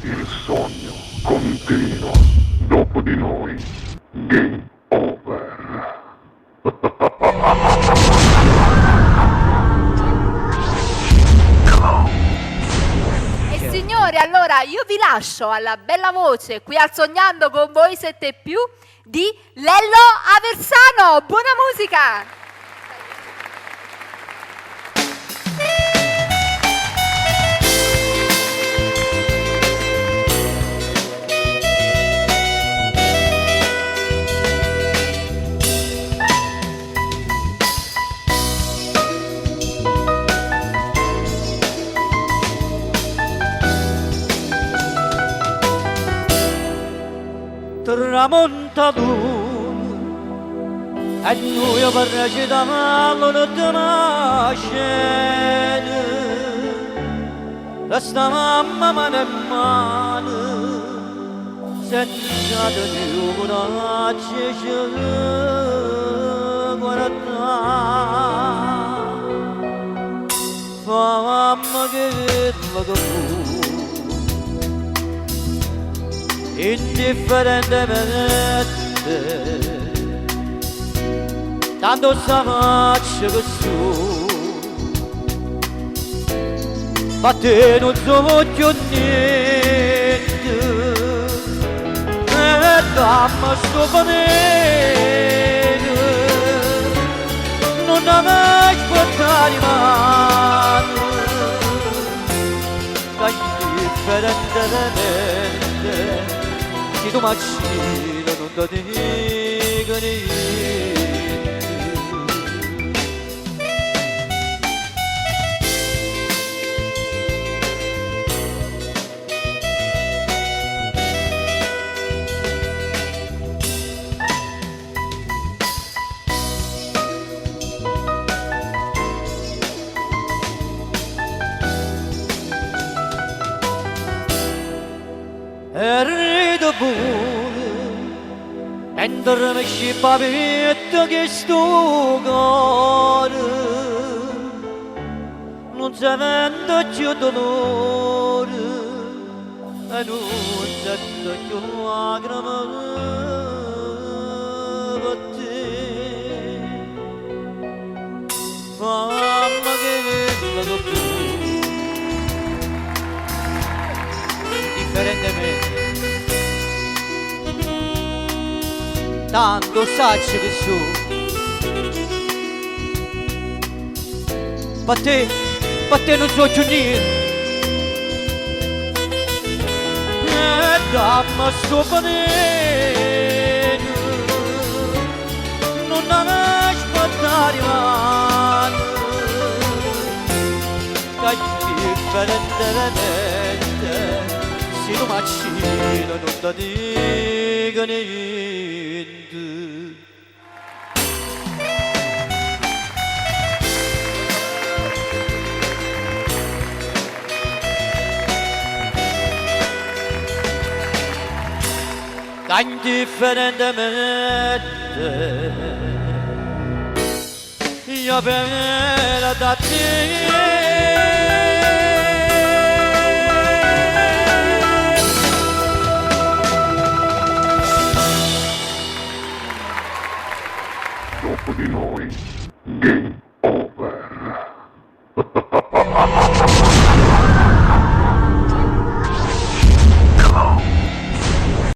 Il sogno continua. Dopo di noi, game over. E signori, allora io vi lascio alla bella voce qui al Sognando con voi 7 più di Lello Aversano. Buona musica! Tramonta luna e noi per recitarlo non te nascene resta mamma mano in mano senza di coraggio ci guarda famma che la capu indifferentemente tanto faccio che su ma te non so voglio niente e dammi sto bene non mai portare mano che indifferentemente si tu macchina non ti dico niente. E rido pure mentre mi scippa petto che sto cuore non sento più dolore e non sento più lacrime per te fammi che la capo differentemente tanto sacci che su per te non so più niente e dammi sto veneno non mai aspettare mano che differentemente si tu macchina non ti dico niente. Che indifferentemente io per da te